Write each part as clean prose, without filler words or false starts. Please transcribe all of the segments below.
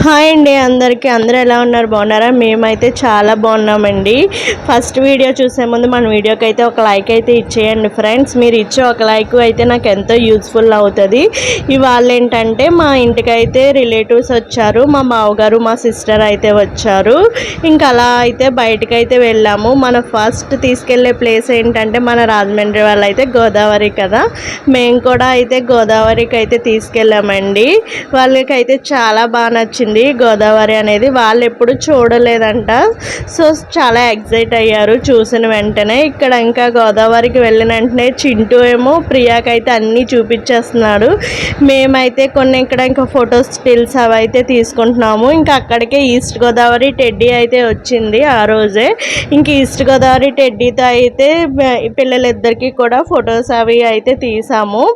Hi అండి అందరికీ. అందరూ ఎలా ఉన్నారు? బాగున్నారా? మేమైతే చాలా బాగున్నామండి. ఫస్ట్ వీడియో చూసే ముందు మన వీడియోకి అయితే ఒక లైక్ అయితే ఇచ్చేయండి ఫ్రెండ్స్. మీరు ఇచ్చే ఒక లైక్ అయితే నాకు ఎంతో యూస్ఫుల్ అవుతుంది. ఇవాళ ఏంటంటే మా ఇంటికైతే రిలేటివ్స్ వచ్చారు. మా బావగారు మా సిస్టర్ అయితే వచ్చారు. ఇంకా అలా అయితే బయటకైతే వెళ్ళాము. మన ఫస్ట్ తీసుకెళ్లే ప్లేస్ ఏంటంటే మన రాజమండ్రి వాళ్ళు అయితే గోదావరి కదా. మేము కూడా అయితే గోదావరికి అయితే తీసుకెళ్ళామండి. వాళ్ళకైతే చాలా బాగా నచ్చింది గోదావరి అనేది. వాళ్ళు ఎప్పుడు చూడలేదంట. సో చాలా ఎక్సైట్ అయ్యారు చూసిన వెంటనే. ఇక్కడ ఇంకా గోదావరికి వెళ్ళిన వెంటనే చింటూ ఏమో ప్రియాకైతే అన్నీ చూపించేస్తున్నాడు. మేమైతే కొన్ని ఇక్కడ ఇంకా ఫొటోస్ స్టిల్స్ అవి అయితే తీసుకుంటున్నాము. ఇంకా అక్కడికే ఈస్ట్ గోదావరి టెడ్డీ అయితే వచ్చింది ఆ రోజే. ఇంక ఈస్ట్ గోదావరి టెడ్డీతో అయితే పిల్లలిద్దరికీ కూడా ఫొటోస్ అవి అయితే తీసాము.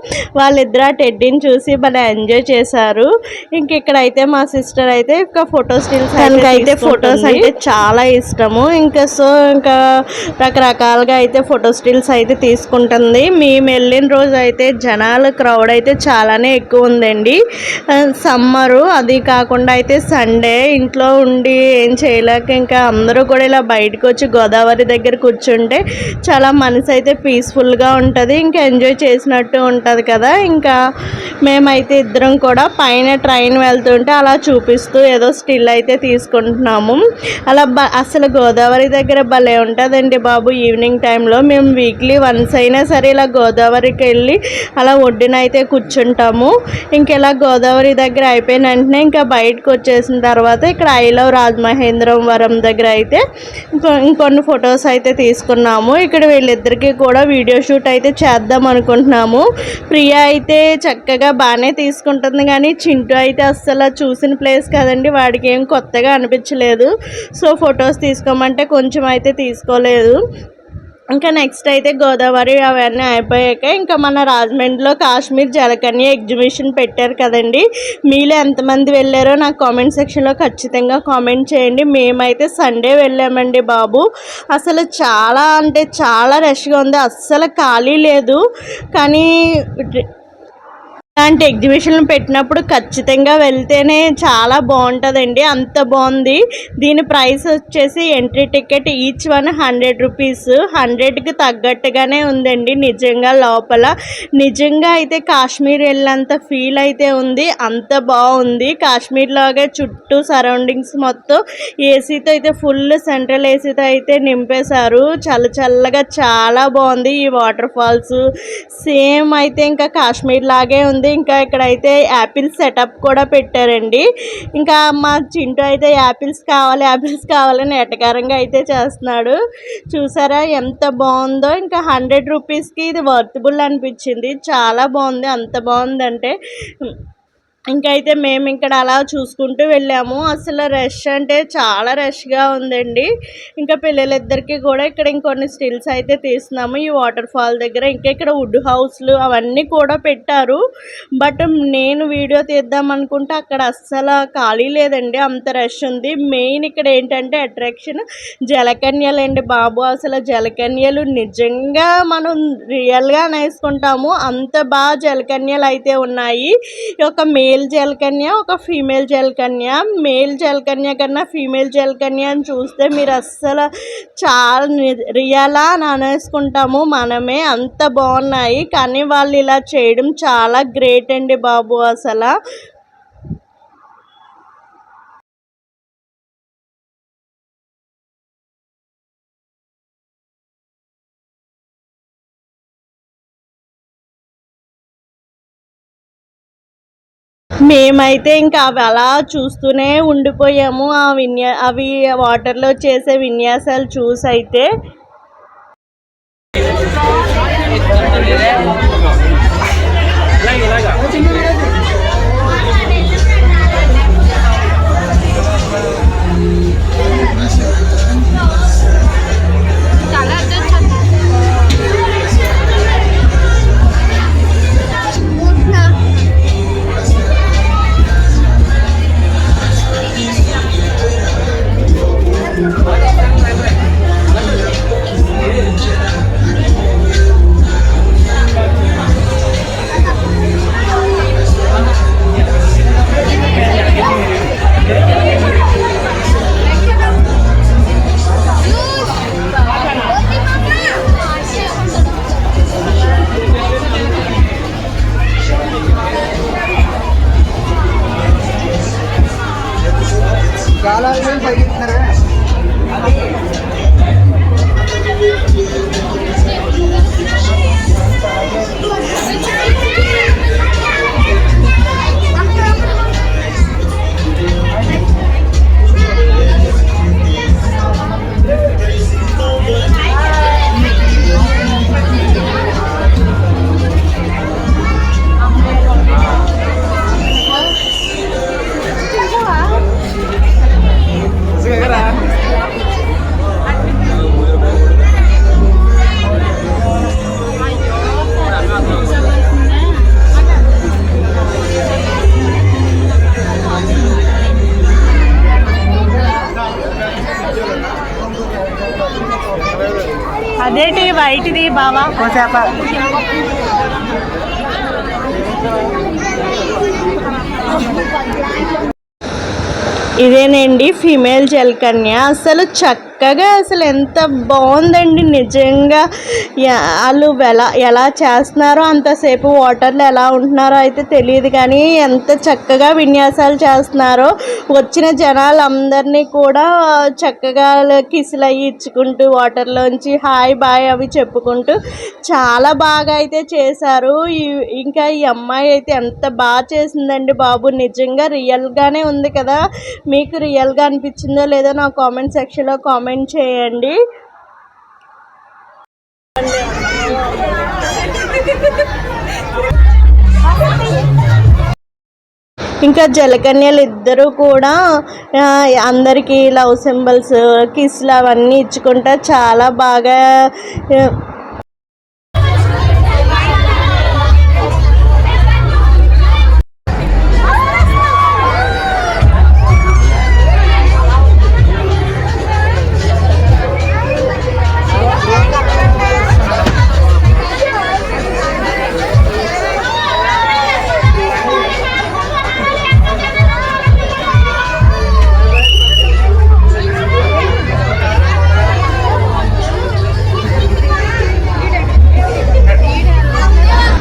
వాళ్ళిద్దరు ఆ టెడ్డీని చూసి భలే ఎంజాయ్ చేశారు. ఇంక ఇక్కడైతే మా సిస్టర్ అయితే ఇంకా ఫోటో స్టిల్స్ అయితే ఫొటోస్ అంటే చాలా ఇష్టము. ఇంకా సో ఇంకా రకరకాలుగా అయితే ఫోటో స్టిల్స్ అయితే తీసుకుంటుంది. మేము వెళ్ళిన రోజు అయితే జనాలు క్రౌడ్ అయితే చాలానే ఎక్కువ ఉందండి. సమ్మరు, అది కాకుండా అయితే సండే ఇంట్లో ఉండి ఏం చేయలేక ఇంకా అందరూ కూడా ఇలా బయటకు వచ్చి గోదావరి దగ్గర కూర్చుంటే చాలా మనసు అయితే పీస్ఫుల్గా ఉంటుంది. ఇంకా ఎంజాయ్ చేసినట్టు ఉంటుంది కదా. ఇంకా మేమైతే ఇద్దరం కూడా పైన ట్రైన్ వెళ్తుంటే అలా చూపిస్తూ ఏదో స్టిల్ అయితే తీసుకుంటున్నాము. అలా అసలు గోదావరి దగ్గర భలే ఉంటుందండి బాబు. ఈవినింగ్ టైంలో మేము వీక్లీ వన్స్ అయినా సరే ఇలా గోదావరికి వెళ్ళి అలా ఒడ్డున అయితే కూర్చుంటాము. ఇంకెలా గోదావరి దగ్గర అయిపోయిన వెంటనే ఇంకా బయటకు వచ్చేసిన తర్వాత ఇక్కడ ఐ లవ్ రాజమహేంద్రవరం దగ్గర అయితే ఇంకొన్ని ఫొటోస్ అయితే తీసుకున్నాము. ఇక్కడ వీళ్ళిద్దరికీ కూడా వీడియో షూట్ అయితే చేద్దాం అనుకుంటున్నాము. ప్రియా అయితే చక్కగా బాగానే తీసుకుంటుంది, కానీ చింటూ అయితే అస్సలు చూసిన ప్లేస్ కదండి, వాడికి ఏం కొత్తగా అనిపించలేదు. సో ఫొటోస్ తీసుకోమంటే కొంచెం అయితే తీసుకోలేదు. ఇంకా నెక్స్ట్ అయితే గోదావరి అవన్నీ అయిపోయాక ఇంకా మన రాజమండ్రిలో కాశ్మీర్ జలకన్య ఎగ్జిబిషన్ పెట్టారు కదండి. మీలో ఎంతమంది వెళ్ళారో నాకు కామెంట్ సెక్షన్లో ఖచ్చితంగా కామెంట్ చేయండి. మేమైతే సండే వెళ్ళామండి బాబు. అసలు చాలా అంటే చాలా రష్గా ఉంది, అస్సలు ఖాళీ లేదు. కానీ ఇలాంటి ఎగ్జిబిషన్లు పెట్టినప్పుడు ఖచ్చితంగా వెళ్తేనే చాలా బాగుంటుందండి. అంత బాగుంది. దీని ప్రైస్ వచ్చేసి entry ticket each one 100 rupees. 100కి తగ్గట్టుగానే ఉందండి నిజంగా. లోపల నిజంగా అయితే కాశ్మీర్ వెళ్ళినంత ఫీల్ అయితే ఉంది. అంత బాగుంది. కాశ్మీర్ లాగే చుట్టూ సరౌండింగ్స్ మొత్తం ఏసీతో అయితే ఫుల్ సెంట్రల్ ఏసీతో అయితే నింపేశారు. చల్లగా చాలా బాగుంది. ఈ వాటర్ ఫాల్స్ సేమ్ అయితే ఇంకా కాశ్మీర్ లాగే ఉంది. ఇంకా ఇక్కడైతే యాపిల్ సెటప్ కూడా పెట్టారండి. ఇంకా మా చింటూ అయితే యాపిల్స్ కావాలని ఎటకారంగా అయితే చేస్తున్నాడు. చూసారా ఎంత బాగుందో. ఇంకా 100 రూపీస్కి ఇది వర్తబుల్ అనిపించింది. చాలా బాగుంది. అంత బాగుందంటే ఇంకైతే మేము ఇక్కడ అలా చూసుకుంటూ వెళ్ళాము. అసలు రష్ అంటే చాలా రష్గా ఉందండి. ఇంకా పిల్లలిద్దరికీ కూడా ఇక్కడ ఇంకొన్ని స్టిల్స్ అయితే తీస్తున్నాము ఈ వాటర్ ఫాల్ దగ్గర. ఇంకా ఇక్కడ వుడ్ హౌస్లు అవన్నీ కూడా పెట్టారు. బట్ నేను వీడియో తీద్దాం అనుకుంటే అక్కడ అస్సలు ఖాళీ లేదండి, అంత రష్ ఉంది. మెయిన్ ఇక్కడ ఏంటంటే అట్రాక్షన్ జలకన్యలండి బాబు. అసలు జలకన్యలు నిజంగా మనం రియల్గా నేసుకుంటాము, అంత బాగా జలకన్యలు అయితే ఉన్నాయి. ఒక మేల్ జలకన్య, ఒక ఫీమేల్ జలకన్య. మేల్ జలకన్య కన్నా ఫీమేల్ జలకన్య అని చూస్తే మీరు అస్సలు చాలా రియలా అని అనేసుకుంటాము మనమే, అంత బాగున్నాయి. కానీ వాళ్ళు ఇలా చేయడం చాలా గ్రేట్ అండి బాబు. అసలు మేమైతే ఇంకా అవి అలా చూస్తూనే ఉండిపోయాము. అవి వాటర్లో చేసే విన్యాసాలు చూసి అయితే అదేంటి వైట్ది బావా కోసేప ఇదేనండి ఫీమేల్ జలకన్య. అసలు చక్కగా అసలు ఎంత బాగుందండి నిజంగా. వాళ్ళు ఎలా చేస్తున్నారో అంతసేపు వాటర్లో ఎలా ఉంటున్నారో అయితే తెలియదు, కానీ ఎంత చక్కగా విన్యాసాలు చేస్తున్నారో. వచ్చిన జనాలందరినీ కూడా చక్కగా కిసులు అవి ఇచ్చుకుంటూ వాటర్లోంచి హాయ్ బాయ్ అవి చెప్పుకుంటూ చాలా బాగా అయితే చేశారు. ఇంకా ఈ అమ్మాయి అయితే ఎంత బాగా చేసిందండి బాబు, నిజంగా రియల్గానే ఉంది కదా. మీకు రియల్గా అనిపించిందో లేదో నా కామెంట్ సెక్షన్లో కామెంట్ చేయండి. ఇంకా జలకన్యలు ఇద్దరు కూడా అందరికీ లవ్ సింబల్స్ కిస్లు అవన్నీ ఇచ్చుకుంటా చాలా బాగా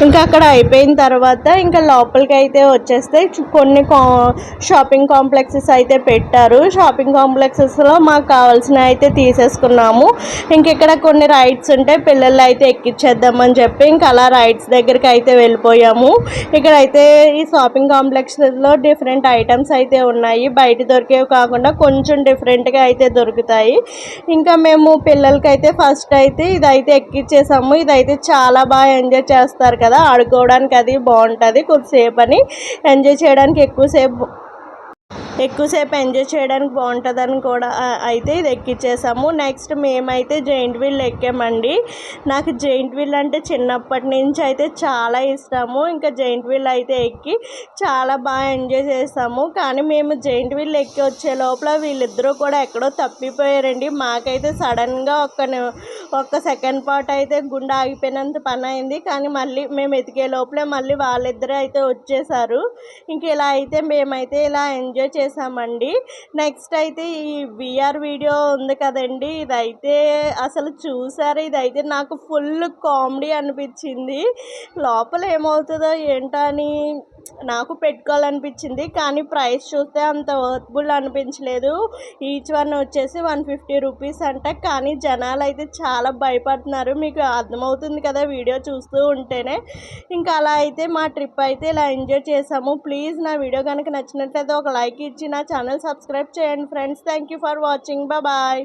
ఇంకా అక్కడ అయిపోయిన తర్వాత ఇంకా లోపలికి అయితే వచ్చేస్తే కొన్ని షాపింగ్ కాంప్లెక్సెస్ అయితే పెట్టారు. షాపింగ్ కాంప్లెక్సెస్లో మాకు కావాల్సిన అయితే తీసేసుకున్నాము. ఇంక ఇక్కడ కొన్ని రైడ్స్ ఉంటాయి, పిల్లలు అయితే ఎక్కించేద్దామని చెప్పి ఇంకా అలా రైడ్స్ దగ్గరికి అయితే వెళ్ళిపోయాము. ఇక్కడైతే ఈ షాపింగ్ కాంప్లెక్సెస్లో డిఫరెంట్ ఐటమ్స్ అయితే ఉన్నాయి, బయట దొరికేవి కాకుండా కొంచెం డిఫరెంట్గా అయితే దొరుకుతాయి. ఇంకా మేము పిల్లలకైతే ఫస్ట్ అయితే ఇదైతే ఎక్కించేసాము. ఇదైతే చాలా బాగా ఎంజాయ్ చేస్తారు కదా, ఆడుకోవడానికి అది బాగుంటుంది. కొద్దిసేపు అని ఎంజాయ్ చేయడానికి ఎక్కువసేపు ఎంజాయ్ చేయడానికి బాగుంటుందని కూడా అయితే ఇది ఎక్కించేసాము. నెక్స్ట్ మేమైతే జెయింట్ వీల్ ఎక్కామండి. నాకు జెయింట్ వీల్ అంటే చిన్నప్పటి నుంచి అయితే చాలా ఇష్టము. ఇంకా జెయింట్ వీల్ అయితే ఎక్కి చాలా బాగా ఎంజాయ్ చేసాము. కానీ మేము జెయింట్ వీల్ ఎక్కి వచ్చే లోపల వీళ్ళిద్దరూ కూడా ఎక్కడో తప్పిపోయారండి. మాకైతే సడన్గా ఒక్క సెకండ్ పాటు అయితే గుండె ఆగిపోయినంత పని అయింది. కానీ మళ్ళీ మేము ఎతికే లోపలే మళ్ళీ వాళ్ళిద్దరే అయితే వచ్చేసారు. ఇంక ఇలా అయితే మేమైతే ఇలా ఎంజాయ్ చేసామండి. నెక్స్ట్ అయితే ఈ విఆర్ వీడియో ఉంది కదండి, ఇదైతే అసలు చూసారు, ఇదైతే నాకు ఫుల్ కామెడీ అనిపించింది. లోపల ఏమవుతుందో ఏంటో అని నాకు పెట్టుకోవాలనిపించింది, కానీ ప్రైస్ చూస్తే అంత వర్త్బుల్ అనిపించలేదు. ఈచ్ వన్ వచ్చేసి 150 రూపీస్ అంట. కానీ జనాలు అయితే చాలా భయపడుతున్నారు, మీకు అర్థమవుతుంది కదా వీడియో చూస్తూ ఉంటేనే. ఇంకా అలా అయితే మా ట్రిప్ అయితే ఇలా ఎంజాయ్ చేసాము. ప్లీజ్ నా వీడియో కనుక నచ్చినట్లయితే ఒక లైక్ ఇచ్చి నా ఛానల్ సబ్స్క్రైబ్ చేయండి friends. Thank you for watching. Bye.